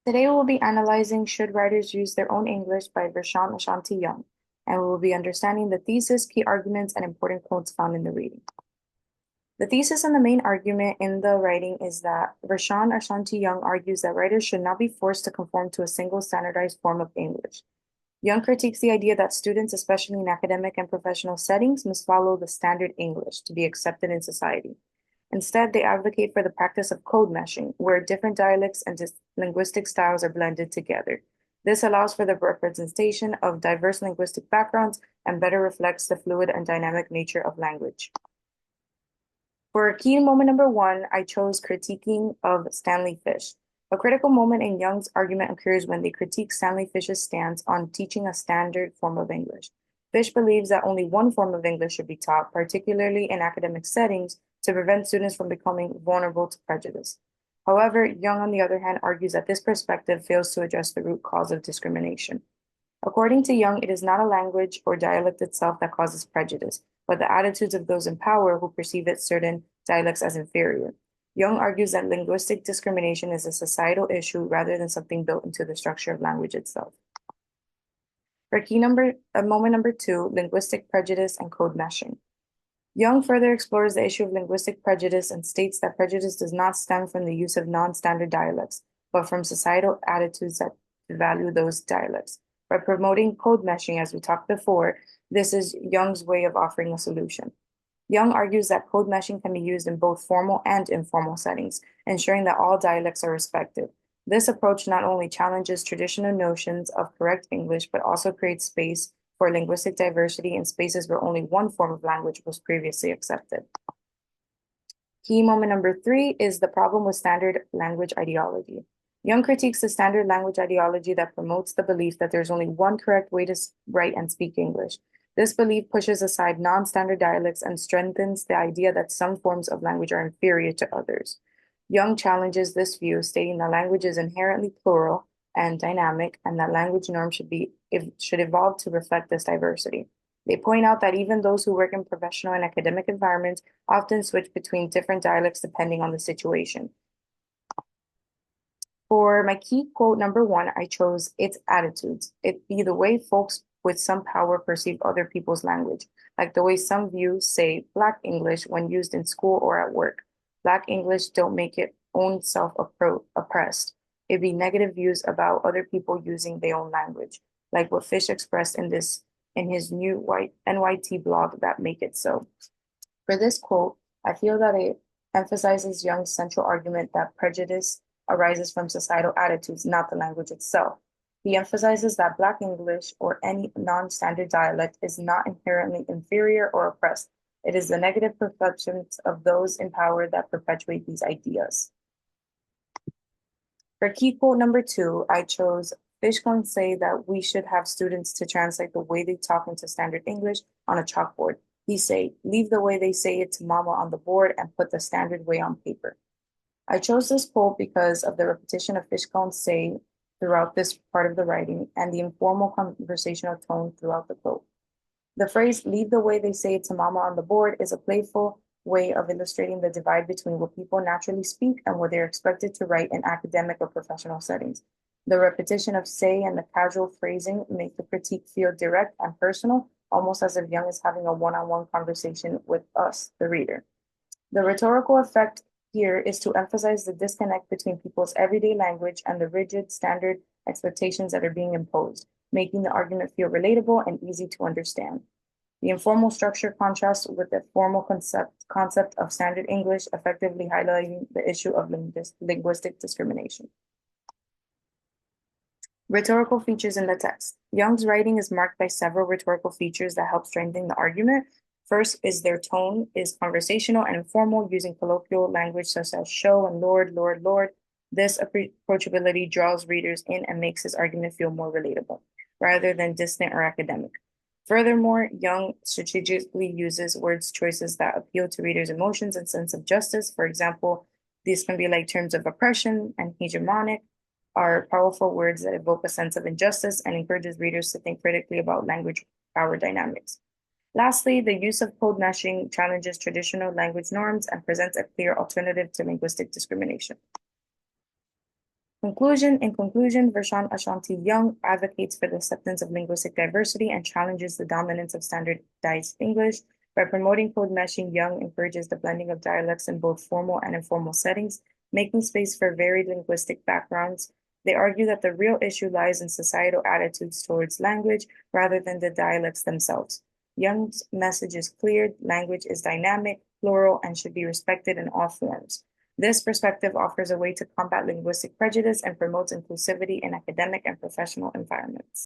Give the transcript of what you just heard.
Today we will be analyzing Should Writers Use Their Own English by Vershawn Ashanti Young, and we will be understanding the thesis, key arguments, and important quotes found in the reading. The thesis and the main argument in the writing is that Vershawn Ashanti Young argues that writers should not be forced to conform to a single standardized form of English. Young critiques the idea that students, especially in academic and professional settings, must follow the standard English to be accepted in society. Instead, they advocate for the practice of code meshing, where different dialects and linguistic styles are blended together. This allows for the representation of diverse linguistic backgrounds and better reflects the fluid and dynamic nature of language. For key moment number one, I chose critiquing of Stanley Fish. A critical moment in Young's argument occurs when they critique Stanley Fish's stance on teaching a standard form of English. Fish believes that only one form of English should be taught, particularly in academic settings, to prevent students from becoming vulnerable to prejudice. However, Young, on the other hand, argues that this perspective fails to address the root cause of discrimination. According to Young, it is not a language or dialect itself that causes prejudice, but the attitudes of those in power who perceive it certain dialects as inferior. Young argues that linguistic discrimination is a societal issue rather than something built into the structure of language itself. For moment number two, linguistic prejudice and code meshing. Young further explores the issue of linguistic prejudice and states that prejudice does not stem from the use of non-standard dialects, but from societal attitudes that value those dialects. By promoting code meshing, as we talked before, this is Young's way of offering a solution. Young argues that code meshing can be used in both formal and informal settings, ensuring that all dialects are respected. This approach not only challenges traditional notions of correct English, but also creates space for linguistic diversity in spaces where only one form of language was previously accepted. Key moment number three is the problem with standard language ideology. Young critiques the standard language ideology that promotes the belief that there's only one correct way to write and speak English. This belief pushes aside non-standard dialects and strengthens the idea that some forms of language are inferior to others. Young challenges this view, stating that language is inherently plural and dynamic, and that language norms should evolve to reflect this diversity. They point out that even those who work in professional and academic environments often switch between different dialects depending on the situation. For my key quote number one, I chose "It's attitudes. It be the way folks with some power perceive other people's language, like the way some view, say, Black English when used in school or at work. Black English don't make it own self oppressed. It be negative views about other people using their own language, like what Fish expressed in his new NYT blog that make it so." For this quote, I feel that it emphasizes Young's central argument that prejudice arises from societal attitudes, not the language itself. He emphasizes that Black English or any non-standard dialect is not inherently inferior or oppressed. It is the negative perceptions of those in power that perpetuate these ideas. For key quote number two, I chose Fishbone say that we should have students to translate the way they talk into standard English on a chalkboard. He say, leave the way they say it to mama on the board and put the standard way on paper. I chose this quote because of the repetition of Fishbone's say throughout this part of the writing and the informal conversational tone throughout the quote. The phrase, leave the way they say it to mama on the board, is a playful way of illustrating the divide between what people naturally speak and what they're expected to write in academic or professional settings. The repetition of say and the casual phrasing make the critique feel direct and personal, almost as if Young is having a one-on-one conversation with us, the reader. The rhetorical effect here is to emphasize the disconnect between people's everyday language and the rigid standard expectations that are being imposed, making the argument feel relatable and easy to understand. The informal structure contrasts with the formal concept of standard English, effectively highlighting the issue of linguistic discrimination. Rhetorical features in the text. Young's writing is marked by several rhetorical features that help strengthen the argument. First is their tone is conversational and informal, using colloquial language such as show and Lord, Lord, Lord. This approachability draws readers in and makes his argument feel more relatable, rather than distant or academic. Furthermore, Young strategically uses words choices that appeal to readers' emotions and sense of justice. For example, these can be like terms of oppression and hegemonic, are powerful words that evoke a sense of injustice and encourages readers to think critically about language power dynamics. Lastly, the use of code meshing challenges traditional language norms and presents a clear alternative to linguistic discrimination. In conclusion, Vershawn Ashanti Young advocates for the acceptance of linguistic diversity and challenges the dominance of standardized English. By promoting code meshing, Young encourages the blending of dialects in both formal and informal settings, making space for varied linguistic backgrounds. They argue that the real issue lies in societal attitudes towards language rather than the dialects themselves. Young's message is clear: language is dynamic, plural, and should be respected in all forms. This perspective offers a way to combat linguistic prejudice and promotes inclusivity in academic and professional environments.